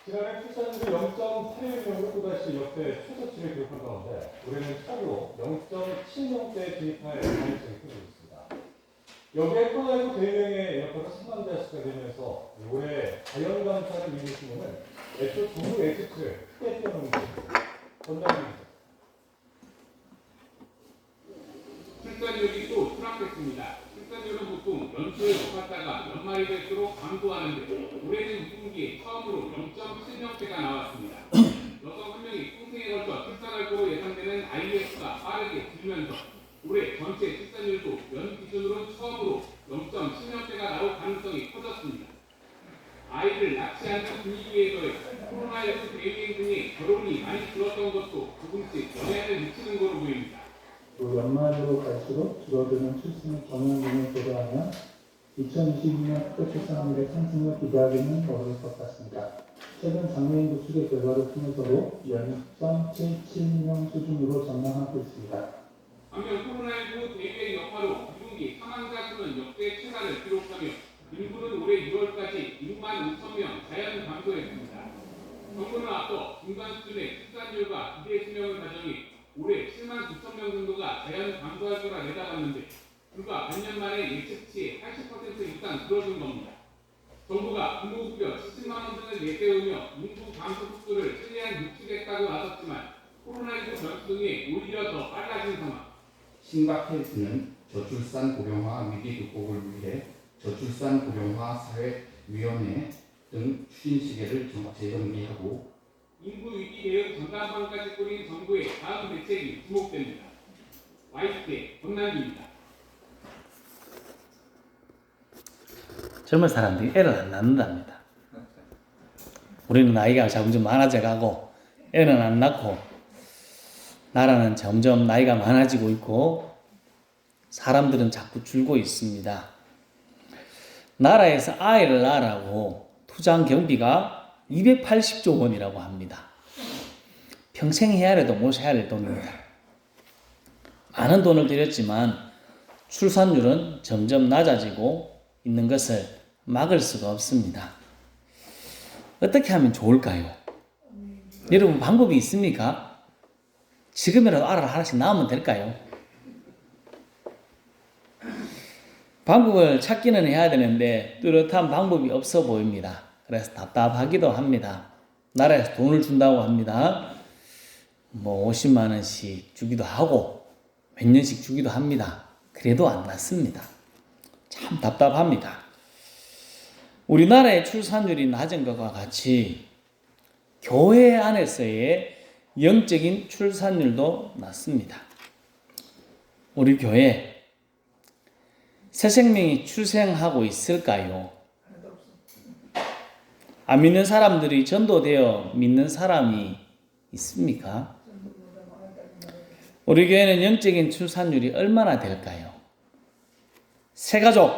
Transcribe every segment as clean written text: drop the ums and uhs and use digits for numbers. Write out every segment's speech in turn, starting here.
지난해 출산율이 0.81명으로 또다시 역대 최저치를 기록한 가운데 올해는 차로 0.7명대에 진입할 가능성이 크고 있습니다. 여기에 코로나19 대유행의 여파가 사망자 수가 되면서 올해 자연감사를 이루는 신문은 애초 정부 예측치를 크게 뛰어넘는 전당입니다. 출산율이 또 추락했습니다. 출산율은 보통 연초에 높았다가 연말이 될수록 감소하는데 올해는 2분기에 처음으로 0.7명대가 나왔습니다. 여성 한 명이 평생에 걸쳐 출산할 거로 예상되는 IVF가 빠르게 줄면서 올해 전체 출산율도 연 기준으로 처음으로 0.7명대가 나올 가능성이 커졌습니다. 아이를 낳지 않는 분위기에 더해 코로나19 대유행 등의 결혼이 많이 줄었던 것도 조금씩 영향을 미치는 것으로 보입니다. 또 연말으로 갈수록 줄어드는 출생 경향 등을 고려하면 2022년 학교 출산율의 상승을 기대하기는 어려울 것 같습니다. 최근 장애인 구축의 결과를 통해서도 0.77명 수준으로 전망하고 있습니다. 한편 코로나19 대유행 여파로 2분기 사망자 수는 역대 최다를 기록하며 인구는 올해 6월까지 6만 5천 명 자연 감소했습니다. 정부는 앞서 중간 수준의 출산율과 기대 수명을 가정해 올해 7만 9천 명 정도가 자연 감소할 거라 내다봤는데 불과 몇 년 만에 예측치의 80% 이상 줄어든 겁니다. 정부가 근로급여 70만 원 등을 내세우며 인구 감소 속도를 최대한 늦추겠다고 나섰지만 코로나19 변수 등이 오히려 더 빨라진 상황. 심각해지는 저출산 고령화 위기 극복을 위해 저출산 고령화 사회위원회 등 추진 시계를 재정비하고 인구 위기 대응 전담반까지 꾸린 정부의 다음 대책이 주목됩니다. YTK 권난기입니다. 젊은 사람들이 애를 안 낳는답니다. 우리는 나이가 점점 많아져 가고 애는 안 낳고 나라는 점점 나이가 많아지고 있고 사람들은 자꾸 줄고 있습니다. 나라에서 아이를 낳으라고 투자한 경비가 280조 원이라고 합니다. 평생 해야 해도 못 해야 할 돈입니다. 많은 돈을 들였지만 출산율은 점점 낮아지고 있는 것을 막을 수가 없습니다. 어떻게 하면 좋을까요? 여러분 방법이 있습니까? 지금이라도 알을 하나씩 낳으면 될까요? 방법을 찾기는 해야 되는데 뚜렷한 방법이 없어 보입니다. 그래서 답답하기도 합니다. 나라에서 돈을 준다고 합니다. 50만 원씩 주기도 하고 몇 년씩 주기도 합니다. 그래도 안 낳습니다. 참 답답합니다. 우리나라의 출산율이 낮은 것과 같이 교회 안에서의 영적인 출산율도 낮습니다. 우리 교회 새 생명이 출생하고 있을까요? 안 믿는 사람들이 전도되어 믿는 사람이 있습니까? 우리 교회는 영적인 출산율이 얼마나 될까요? 새 가족,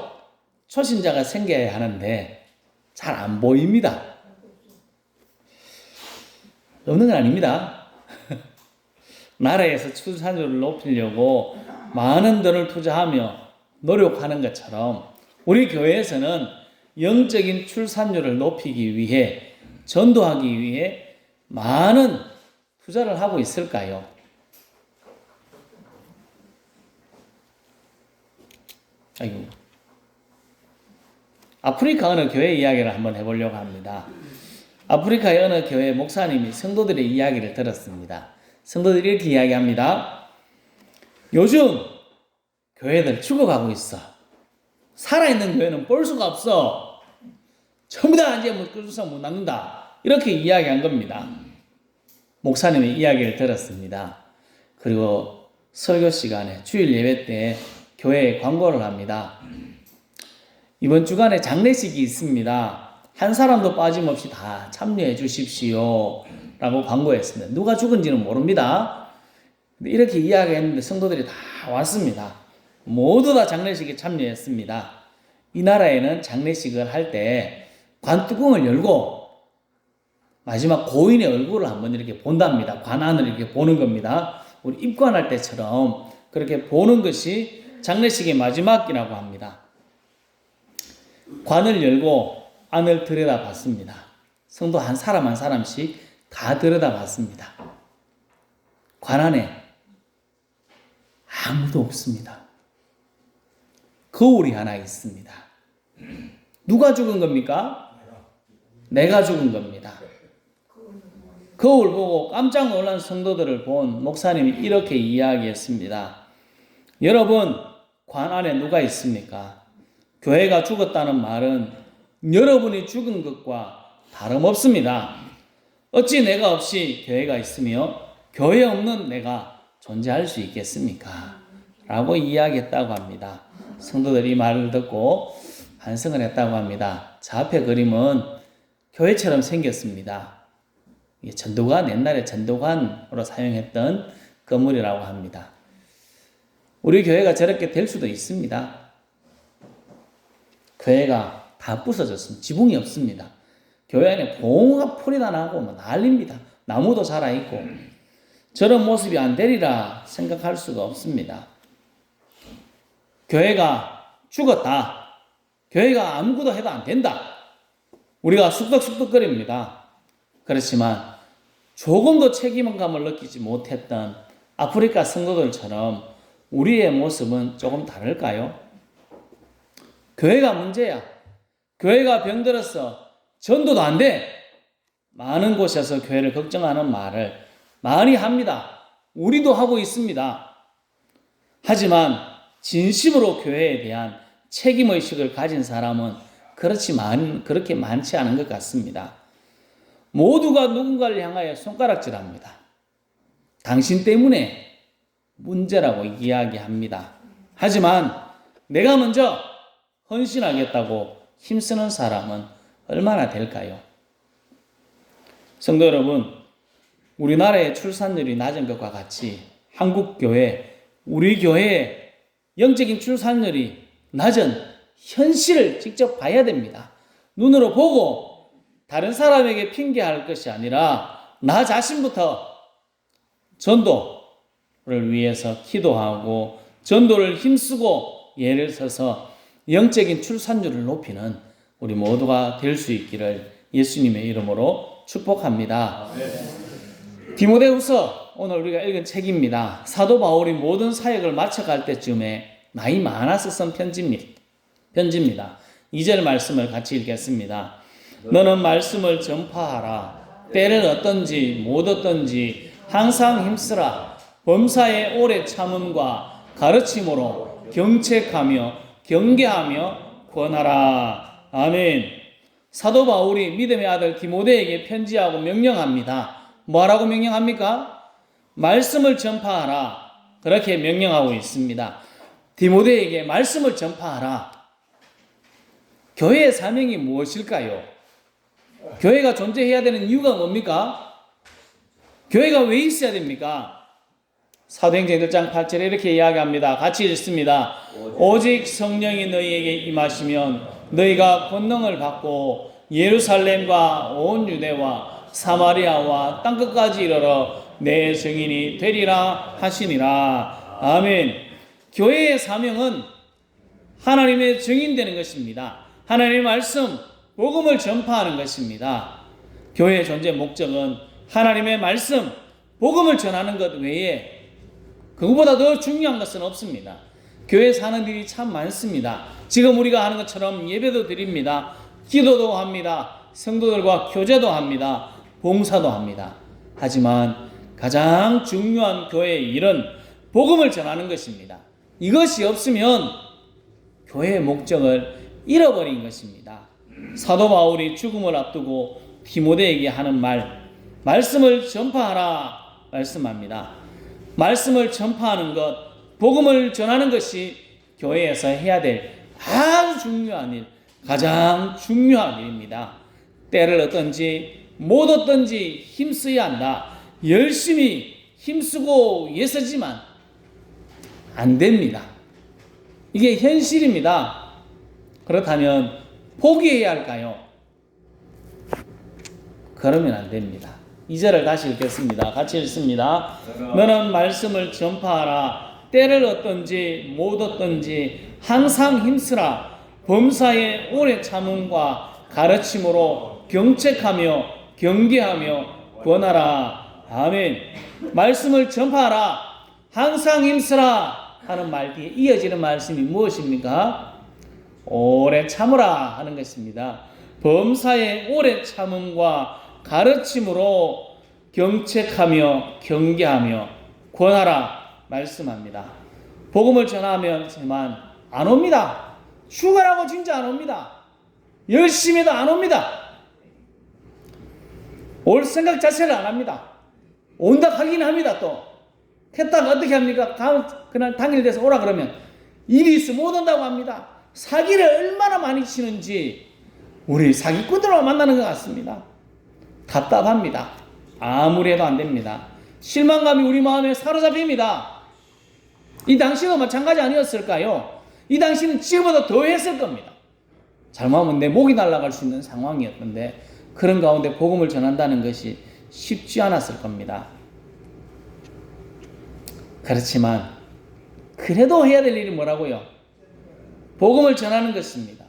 초신자가 생겨야 하는데 잘 안 보입니다. 없는 건 아닙니다. 나라에서 출산율을 높이려고 많은 돈을 투자하며 노력하는 것처럼 우리 교회에서는 영적인 출산율을 높이기 위해 전도하기 위해 많은 투자를 하고 있을까요? 아이고. 아프리카 어느 교회 이야기를 한번 해보려고 합니다. 아프리카의 어느 교회 목사님이 성도들의 이야기를 들었습니다. 성도들이 이렇게 이야기합니다. 요즘 교회들 죽어가고 있어. 살아있는 교회는 볼 수가 없어. 전부 다 이제 끌수상 못 낳는다. 이렇게 이야기한 겁니다. 목사님의 이야기를 들었습니다. 그리고 설교 시간에 주일 예배 때 교회에 광고를 합니다. 이번 주간에 장례식이 있습니다. 한 사람도 빠짐없이 다 참여해 주십시오. 라고 광고했습니다. 누가 죽은지는 모릅니다. 근데 이렇게 이야기했는데 성도들이 다 왔습니다. 모두 다 장례식에 참여했습니다. 이 나라에는 장례식을 할 때 관뚜껑을 열고 마지막 고인의 얼굴을 한번 이렇게 본답니다. 관 안을 이렇게 보는 겁니다. 우리 입관할 때처럼 그렇게 보는 것이 장례식의 마지막이라고 합니다. 관을 열고 안을 들여다봤습니다. 성도 한 사람 한 사람씩 다 들여다봤습니다. 관 안에 아무도 없습니다. 거울이 하나 있습니다. 누가 죽은 겁니까? 내가 죽은 겁니다. 거울 보고 깜짝 놀란 성도들을 본 목사님이 이렇게 이야기했습니다. 여러분, 관 안에 누가 있습니까? 교회가 죽었다는 말은 여러분이 죽은 것과 다름없습니다. 어찌 내가 없이 교회가 있으며 교회 없는 내가 존재할 수 있겠습니까? 라고 이야기했다고 합니다. 성도들이 이 말을 듣고 반성을 했다고 합니다. 자, 앞에 그림은 교회처럼 생겼습니다. 이게 전도관, 옛날에 전도관으로 사용했던 건물이라고 합니다. 우리 교회가 저렇게 될 수도 있습니다. 교회가 다 부서졌습니다. 지붕이 없습니다. 교회 안에 봉합 풀이 다 나고 뭐 난립니다. 나무도 자라있고 저런 모습이 안 되리라 생각할 수가 없습니다. 교회가 죽었다. 교회가 아무것도 해도 안 된다. 우리가 쑥덕쑥덕거립니다. 그렇지만 조금도 책임감을 느끼지 못했던 아프리카 성도들처럼 우리의 모습은 조금 다를까요? 교회가 문제야. 교회가 병들었어. 전도도 안 돼. 많은 곳에서 교회를 걱정하는 말을 많이 합니다. 우리도 하고 있습니다. 하지만 진심으로 교회에 대한 책임의식을 가진 사람은 그렇게 많지 않은 것 같습니다. 모두가 누군가를 향하여 손가락질합니다. 당신 때문에 문제라고 이야기합니다. 하지만 내가 먼저 헌신하겠다고 힘쓰는 사람은 얼마나 될까요? 성도 여러분, 우리나라의 출산율이 낮은 것과 같이 한국 교회, 우리 교회의 영적인 출산율이 낮은 현실을 직접 봐야 됩니다. 눈으로 보고 다른 사람에게 핑계할 것이 아니라 나 자신부터 전도를 위해서 기도하고 전도를 힘쓰고 예를 서서 영적인 출산율을 높이는 우리 모두가 될 수 있기를 예수님의 이름으로 축복합니다. 디모데후서 오늘 우리가 읽은 책입니다. 사도 바울이 모든 사역을 마쳐갈 때쯤에 나이 많아서 쓴 편지입니다. 2절 말씀을 같이 읽겠습니다. 너는 말씀을 전파하라. 때를 얻든지 못 얻든지 항상 힘쓰라. 범사에 오래 참음과 가르침으로 경책하며 경계하며 권하라. 아멘. 사도 바울이 믿음의 아들 디모데에게 편지하고 명령합니다. 뭐라고 명령합니까? 말씀을 전파하라. 그렇게 명령하고 있습니다. 디모데에게 말씀을 전파하라. 교회의 사명이 무엇일까요? 교회가 존재해야 되는 이유가 뭡니까? 교회가 왜 있어야 됩니까? 사도행전 1장 8절에 이렇게 이야기합니다. 같이 읽습니다. 오직 성령이 너희에게 임하시면 너희가 권능을 받고 예루살렘과 온 유대와 사마리아와 땅끝까지 이르러 내 증인이 되리라 하시니라. 아멘. 교회의 사명은 하나님의 증인되는 것입니다. 하나님의 말씀, 복음을 전파하는 것입니다. 교회의 존재 목적은 하나님의 말씀, 복음을 전하는 것 외에 그것보다 더 중요한 것은 없습니다. 교회 사는 일이 참 많습니다. 지금 우리가 하는 것처럼 예배도 드립니다. 기도도 합니다. 성도들과 교제도 합니다. 봉사도 합니다. 하지만 가장 중요한 교회의 일은 복음을 전하는 것입니다. 이것이 없으면 교회의 목적을 잃어버린 것입니다. 사도 바울이 죽음을 앞두고 디모데에게 하는 말씀을 전파하라 말씀합니다. 말씀을 전파하는 것, 복음을 전하는 것이 교회에서 해야 될 아주 중요한 일, 가장 중요한 일입니다. 때를 얻든지 못 얻든지 힘써야 한다. 열심히 힘쓰고 애쓰지만 안 됩니다. 이게 현실입니다. 그렇다면 포기해야 할까요? 그러면 안 됩니다. 2절을 다시 읽겠습니다. 같이 읽습니다. 너는 말씀을 전파하라. 때를 얻든지 못 얻든지 항상 힘쓰라. 범사에 오래 참음과 가르침으로 경책하며 경계하며 권하라. 아멘. 말씀을 전파하라. 항상 힘쓰라 하는 말 뒤에 이어지는 말씀이 무엇입니까? 오래 참으라 하는 것입니다. 범사의 오래 참음과 가르침으로 경책하며 경계하며 권하라 말씀합니다. 복음을 전하면서만 안 옵니다. 휴가라고 진짜 안 옵니다. 열심히 해도 안 옵니다. 올 생각 자체를 안 합니다. 온다 하긴 합니다. 또 했다가 어떻게 합니까? 그날 당일 돼서 오라 그러면 일이 있으면 못 온다고 합니다. 사기를 얼마나 많이 치는지 우리 사기꾼들만 만나는 것 같습니다. 답답합니다. 아무리 해도 안 됩니다. 실망감이 우리 마음에 사로잡힙니다. 이 당시도 마찬가지 아니었을까요? 이 당시는 지금보다 더 했을 겁니다. 잘못하면 내 목이 날아갈 수 있는 상황이었는데 그런 가운데 복음을 전한다는 것이 쉽지 않았을 겁니다. 그렇지만 그래도 해야 될 일이 뭐라고요? 복음을 전하는 것입니다.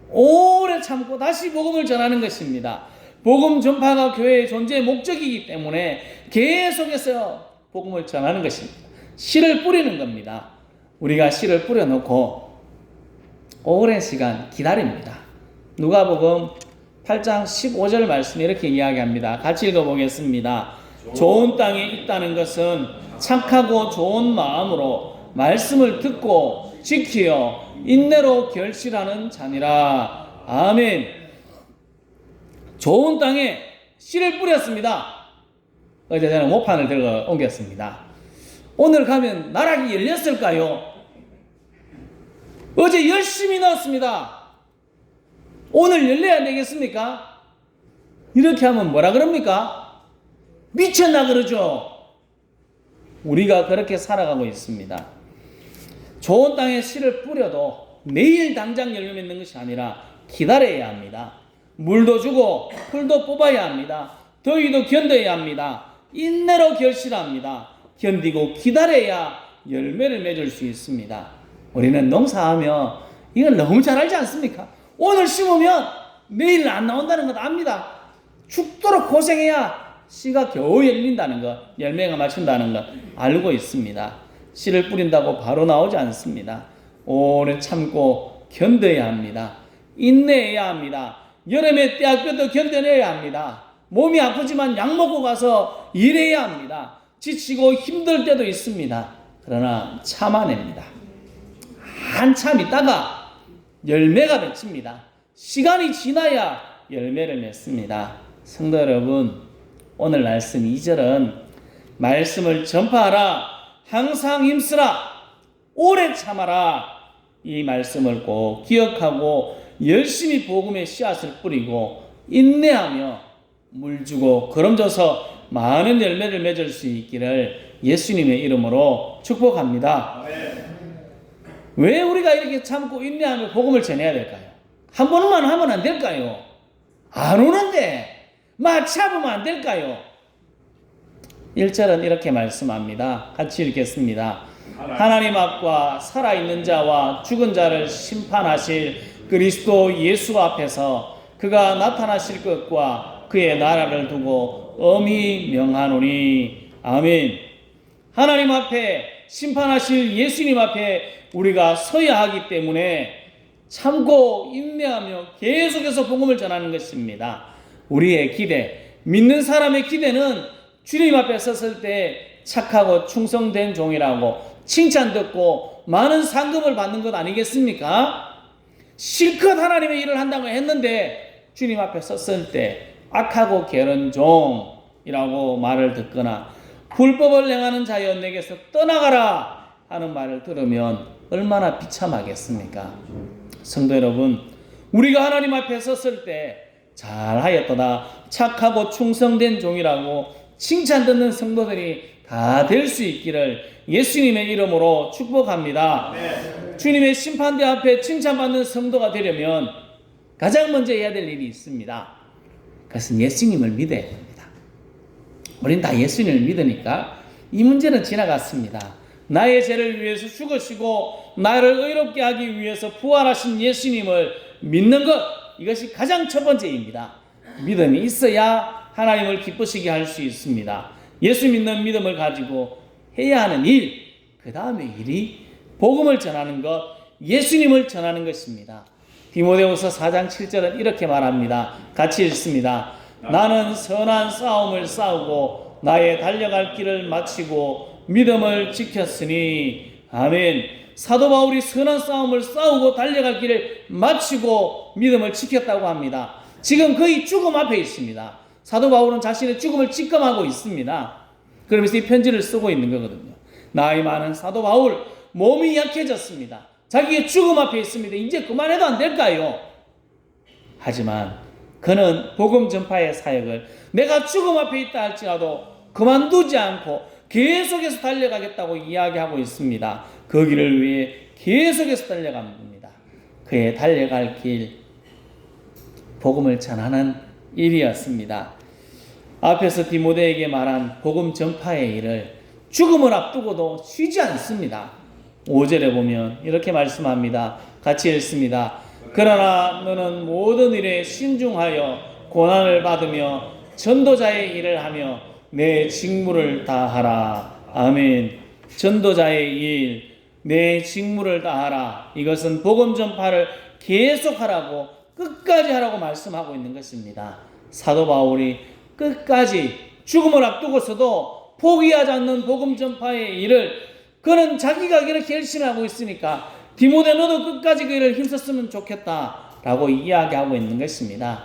오래 참고 다시 복음을 전하는 것입니다. 복음 전파가 교회의 존재의 목적이기 때문에 계속해서 복음을 전하는 것입니다. 씨를 뿌리는 겁니다. 우리가 씨를 뿌려놓고 오랜 시간 기다립니다. 누가복음 8장 15절 말씀이 이렇게 이야기합니다. 같이 읽어보겠습니다. 좋은 땅에 있다는 것은 착하고 좋은 마음으로 말씀을 듣고 지키어 인내로 결실하는 자니라. 아멘. 좋은 땅에 씨를 뿌렸습니다. 어제 저는 모판을 들고 옮겼습니다. 오늘 가면 나락이 열렸을까요? 어제 열심히 넣었습니다. 오늘 열려야 되겠습니까? 이렇게 하면 뭐라 그럽니까? 미쳤나 그러죠. 우리가 그렇게 살아가고 있습니다. 좋은 땅에 씨를 뿌려도 내일 당장 열매 맺는 것이 아니라 기다려야 합니다. 물도 주고 풀도 뽑아야 합니다. 더위도 견뎌야 합니다. 인내로 결실합니다. 견디고 기다려야 열매를 맺을 수 있습니다. 우리는 농사하며 이걸 너무 잘 알지 않습니까? 오늘 심으면 내일 안 나온다는 것 압니다. 죽도록 고생해야 씨가 겨우 열린다는 것, 열매가 맺힌다는 것 알고 있습니다. 씨를 뿌린다고 바로 나오지 않습니다. 오래 참고 견뎌야 합니다. 인내해야 합니다. 여름에 떼약볕도 견뎌내야 합니다. 몸이 아프지만 약 먹고 가서 일해야 합니다. 지치고 힘들 때도 있습니다. 그러나 참아냅니다. 한참 있다가 열매가 맺힙니다. 시간이 지나야 열매를 맺습니다. 성도 여러분, 오늘 말씀 2절은 말씀을 전파하라, 항상 힘쓰라, 오래 참아라, 이 말씀을 꼭 기억하고 열심히 복음의 씨앗을 뿌리고 인내하며 물 주고 거름 줘서 많은 열매를 맺을 수 있기를 예수님의 이름으로 축복합니다. 왜 우리가 이렇게 참고 인내하며 복음을 전해야 될까요? 한 번만 하면 안 될까요? 안 오는데 참으면 안 될까요? 1절은 이렇게 말씀합니다. 같이 읽겠습니다. 하나님 앞과 살아있는 자와 죽은 자를 심판하실 그리스도 예수 앞에서 그가 나타나실 것과 그의 나라를 두고 엄히 명하노니. 아멘. 하나님 앞에 심판하실 예수님 앞에 우리가 서야 하기 때문에 참고 인내하며 계속해서 복음을 전하는 것입니다. 우리의 기대, 믿는 사람의 기대는 주님 앞에 섰을 때 착하고 충성된 종이라고 칭찬 듣고 많은 상급을 받는 것 아니겠습니까? 실컷 하나님의 일을 한다고 했는데 주님 앞에 섰을 때 악하고 게으른 종이라고 말을 듣거나 불법을 행하는 자여 내게서 떠나가라 하는 말을 들으면 얼마나 비참하겠습니까? 성도 여러분, 우리가 하나님 앞에 섰을 때 잘하였도다, 착하고 충성된 종이라고 칭찬 듣는 성도들이 다 될 수 있기를 예수님의 이름으로 축복합니다. 네. 주님의 심판대 앞에 칭찬받는 성도가 되려면 가장 먼저 해야 될 일이 있습니다. 그것은 예수님을 믿어야 됩니다. 우린 다 예수님을 믿으니까 이 문제는 지나갔습니다. 나의 죄를 위해서 죽으시고 나를 의롭게 하기 위해서 부활하신 예수님을 믿는 것, 이것이 가장 첫 번째입니다. 믿음이 있어야 하나님을 기쁘시게 할 수 있습니다. 예수 믿는 믿음을 가지고 해야 하는 일, 그 다음에 일이 복음을 전하는 것, 예수님을 전하는 것입니다. 디모데후서 4장 7절은 이렇게 말합니다. 같이 읽습니다. 나는 선한 싸움을 싸우고 나의 달려갈 길을 마치고 믿음을 지켰으니 아멘. 사도 바울이 선한 싸움을 싸우고 달려갈 길을 마치고 믿음을 지켰다고 합니다. 지금 거의 죽음 앞에 있습니다. 사도 바울은 자신의 죽음을 직감하고 있습니다. 그러면서 이 편지를 쓰고 있는 거거든요. 나이 많은 사도 바울, 몸이 약해졌습니다. 자기의 죽음 앞에 있습니다. 이제 그만해도 안 될까요? 하지만 그는 복음 전파의 사역을 내가 죽음 앞에 있다 할지라도 그만두지 않고 계속해서 달려가겠다고 이야기하고 있습니다. 그 길을 위해 계속해서 달려갑니다. 그의 달려갈 길, 복음을 전하는 일이었습니다. 앞에서 디모데에게 말한 복음 전파의 일을 죽음을 앞두고도 쉬지 않습니다. 5절에 보면 이렇게 말씀합니다. 같이 읽습니다. 그러나 너는 모든 일에 신중하여 고난을 받으며 전도자의 일을 하며 내 직무를 다하라. 아멘. 전도자의 일, 내 직무를 다하라. 이것은 복음 전파를 계속하라고, 끝까지 하라고 말씀하고 있는 것입니다. 사도 바울이 끝까지 죽음을 앞두고서도 포기하지 않는 복음 전파의 일을, 그는 자기가 이렇게 열심히 하고 있으니까 디모데 너도 끝까지 그 일을 힘썼으면 좋겠다라고 이야기하고 있는 것입니다.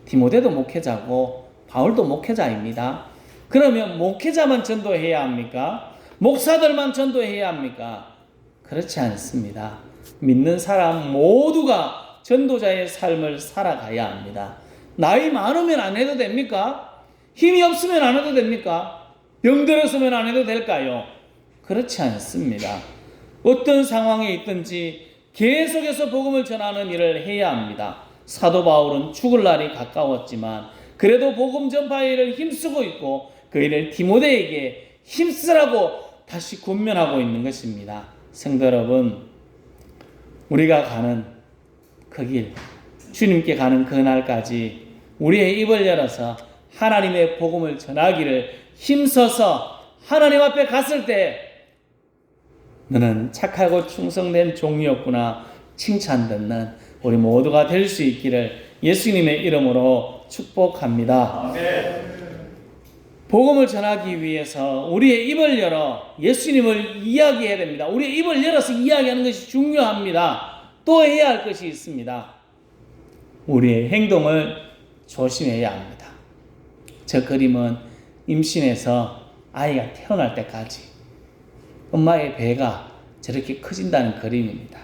디모데도 목회자고 바울도 목회자입니다. 그러면 목회자만 전도해야 합니까? 목사들만 전도해야 합니까? 그렇지 않습니다. 믿는 사람 모두가 전도자의 삶을 살아가야 합니다. 나이 많으면 안 해도 됩니까? 힘이 없으면 안 해도 됩니까? 병들었으면 안 해도 될까요? 그렇지 않습니다. 어떤 상황에 있든지 계속해서 복음을 전하는 일을 해야 합니다. 사도 바울은 죽을 날이 가까웠지만 그래도 복음 전파의 일을 힘쓰고 있고 그 일을 디모데에게 힘쓰라고 다시 권면하고 있는 것입니다. 성도 여러분, 우리가 가는 그 길, 주님께 가는 그날까지 우리의 입을 열어서 하나님의 복음을 전하기를 힘써서 하나님 앞에 갔을 때 너는 착하고 충성된 종이었구나 칭찬 듣는 우리 모두가 될 수 있기를 예수님의 이름으로 축복합니다. 아멘. 복음을 전하기 위해서 우리의 입을 열어 예수님을 이야기해야 됩니다. 우리의 입을 열어서 이야기하는 것이 중요합니다. 또 해야 할 것이 있습니다. 우리의 행동을 조심해야 합니다. 저 그림은 임신해서 아이가 태어날 때까지 엄마의 배가 저렇게 커진다는 그림입니다.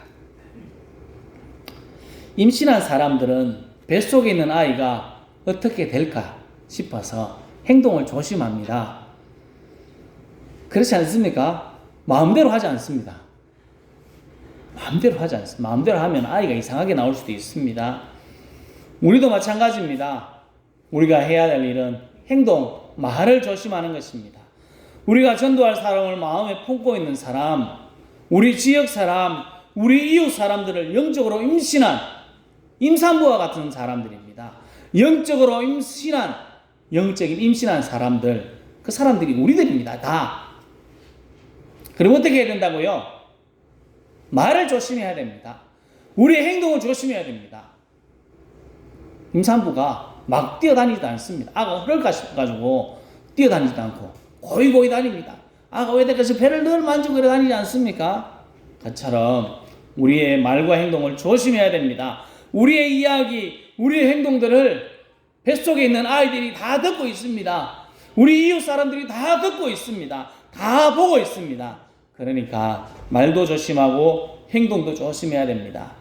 임신한 사람들은 뱃속에 있는 아이가 어떻게 될까 싶어서 행동을 조심합니다. 그렇지 않습니까? 마음대로 하지 않습니다. 마음대로 하지 않습니다. 마음대로 하면 아이가 이상하게 나올 수도 있습니다. 우리도 마찬가지입니다. 우리가 해야 될 일은 행동, 말을 조심하는 것입니다. 우리가 전도할 사람을 마음에 품고 있는 사람, 우리 지역 사람, 우리 이웃 사람들을 영적으로 임신한 임산부와 같은 사람들입니다. 영적으로 임신한, 영적인 임신한 사람들, 그 사람들이 우리들입니다. 다. 그럼 어떻게 해야 된다고요? 말을 조심해야 됩니다. 우리의 행동을 조심해야 됩니다. 임산부가 막 뛰어다니지도 않습니다. 아가 흐를까 싶어가지고 뛰어다니지도 않고 고이고이 다닙니다. 아가 왜 내가서 배를 늘 만지고 그래 다니지 않습니까? 그처럼 우리의 말과 행동을 조심해야 됩니다. 우리의 이야기, 우리의 행동들을 뱃속에 있는 아이들이 다 듣고 있습니다. 우리 이웃 사람들이 다 듣고 있습니다. 다 보고 있습니다. 그러니까 말도 조심하고 행동도 조심해야 됩니다.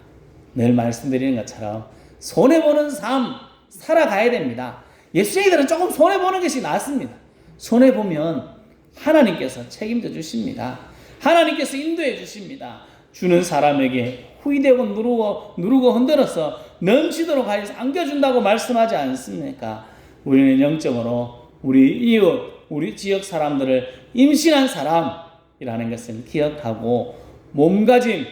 늘 말씀드리는 것처럼 손해보는 삶 살아가야 됩니다. 예수님들은 조금 손해보는 것이 낫습니다. 손해보면 하나님께서 책임져 주십니다. 하나님께서 인도해 주십니다. 주는 사람에게 후이되고 누르고 흔들어서 넘치도록 하여서 안겨준다고 말씀하지 않습니까? 우리는 영적으로 우리 이웃, 우리 지역 사람들을 임신한 사람이라는 것을 기억하고 몸가짐,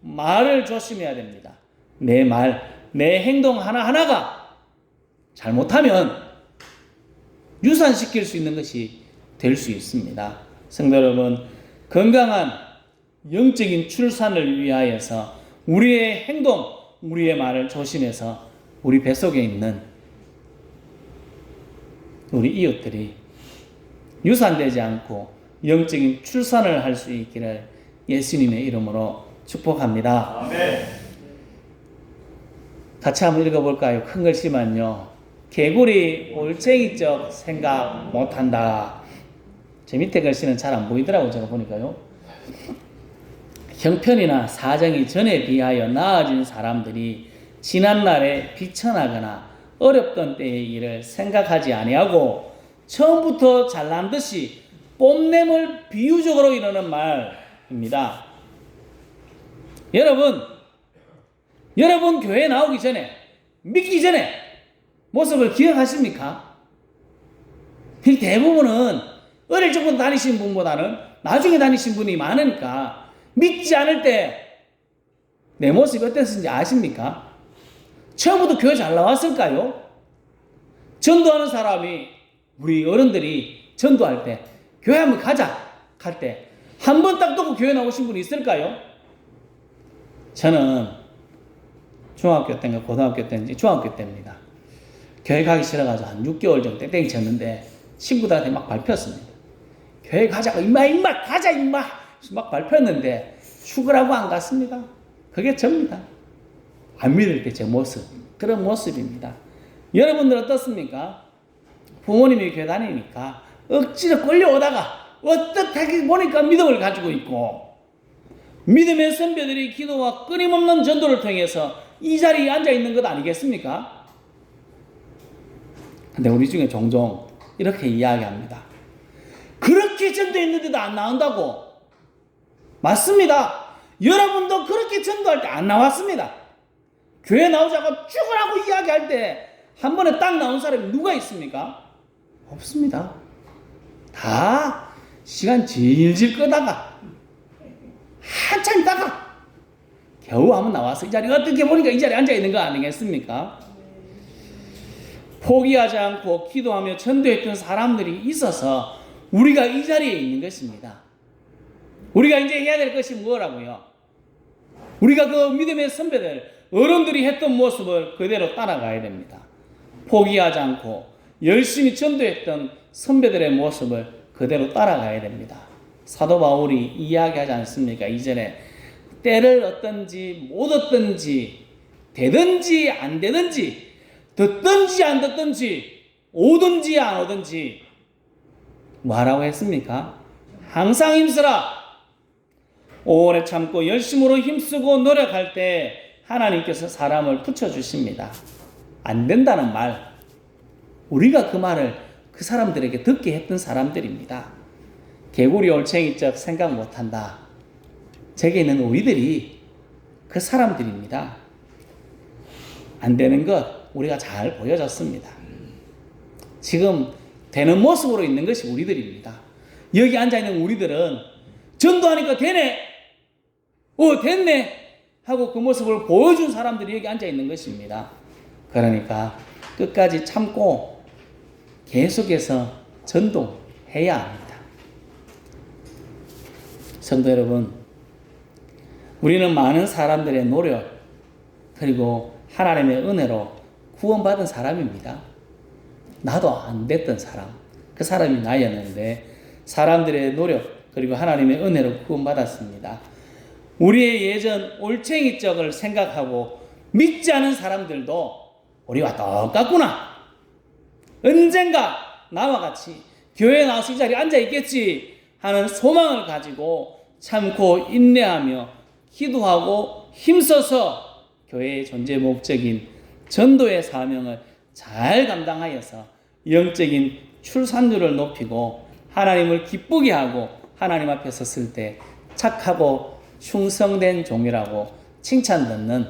말을 조심해야 됩니다. 내 말 내 행동 하나하나가 잘못하면 유산시킬 수 있는 것이 될 수 있습니다. 성도 여러분, 건강한 영적인 출산을 위하여서 우리의 행동, 우리의 말을 조심해서 우리 뱃속에 있는 우리 이웃들이 유산되지 않고 영적인 출산을 할 수 있기를 예수님의 이름으로 축복합니다. 아멘. 같이 한번 읽어볼까요? 큰 글씨만요. 개구리 올챙이적 생각 못한다. 제 밑에 글씨는 잘 안 보이더라고요. 제가 보니까요. 형편이나 사정이 전에 비하여 나아진 사람들이 지난날에 비천하거나 어렵던 때의 일을 생각하지 아니하고 처음부터 잘난 듯이 뽐냄을 비유적으로 이루는 말입니다. 여러분 교회 나오기 전에, 믿기 전에 모습을 기억하십니까? 대부분은 어릴 적부터 다니신 분보다는 나중에 다니신 분이 많으니까 믿지 않을 때 내 모습이 어땠는지 아십니까? 처음부터 교회 잘 나왔을까요? 전도하는 사람이, 우리 어른들이 전도할 때 교회 한번 가자 할 때 한 번 딱 듣고 교회 나오신 분이 있을까요? 저는 중학교 때인가 고등학교 때인지 중학교 때입니다. 교회 가기 싫어가지고 한 6개월 정도 땡땡이 쳤는데 친구들한테 막 발표했습니다. 교회 가자고 임마 가자 임마 막 발표했는데 죽으라고 안 갔습니다. 그게 접니다. 안 믿을 때 제 모습, 그런 모습입니다. 여러분들 어떻습니까? 부모님이 교회 다니니까 억지로 끌려오다가 어떻게 보니까 믿음을 가지고 있고, 믿음의 선배들이 기도와 끊임없는 전도를 통해서 이 자리에 앉아 있는 것 아니겠습니까? 근데 우리 중에 종종 이렇게 이야기합니다. 그렇게 전도했는데도 안 나온다고. 맞습니다. 여러분도 그렇게 전도할 때 안 나왔습니다. 교회 나오자고 죽으라고 이야기할 때 한 번에 딱 나온 사람이 누가 있습니까? 없습니다. 다 시간 질질 끄다가 한참 있다가 겨우 한번 나와서 이 자리에 어떻게 보니까 이 자리에 앉아 있는 거 아니겠습니까? 포기하지 않고 기도하며 전도했던 사람들이 있어서 우리가 이 자리에 있는 것입니다. 우리가 이제 해야 될 것이 뭐라고요? 우리가 그 믿음의 선배들, 어른들이 했던 모습을 그대로 따라가야 됩니다. 포기하지 않고 열심히 전도했던 선배들의 모습을 그대로 따라가야 됩니다. 사도 바울이 이야기하지 않습니까? 이전에 때를 얻든지 못 얻든지, 되든지 안 되든지, 듣든지 안 듣든지, 오든지 안 오든지 뭐라고 했습니까? 항상 힘쓰라. 오래 참고 열심으로 힘쓰고 노력할 때 하나님께서 사람을 붙여주십니다. 안 된다는 말, 우리가 그 말을 그 사람들에게 듣게 했던 사람들입니다. 개구리 올챙이적 생각 못한다. 저게 있는 우리들이 그 사람들입니다. 안 되는 것 우리가 잘 보여줬습니다. 지금 되는 모습으로 있는 것이 우리들입니다. 여기 앉아있는 우리들은 전도하니까 되네, 됐네 하고 그 모습을 보여준 사람들이 여기 앉아있는 것입니다. 그러니까 끝까지 참고 계속해서 전도해야 합니다. 성도 여러분, 우리는 많은 사람들의 노력 그리고 하나님의 은혜로 구원받은 사람입니다. 나도 안 됐던 사람, 그 사람이 나였는데 사람들의 노력 그리고 하나님의 은혜로 구원받았습니다. 우리의 예전 올챙이적을 생각하고 믿지 않은 사람들도 우리와 똑같구나, 언젠가 나와 같이 교회에 나와서 이 자리에 앉아있겠지 하는 소망을 가지고 참고 인내하며 기도하고 힘써서 교회의 존재 목적인 전도의 사명을 잘 감당하여서 영적인 출산율을 높이고 하나님을 기쁘게 하고 하나님 앞에 섰을 때 착하고 충성된 종이라고 칭찬받는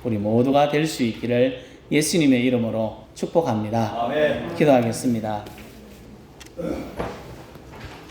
우리 모두가 될 수 있기를 예수님의 이름으로 축복합니다. 아멘. 기도하겠습니다.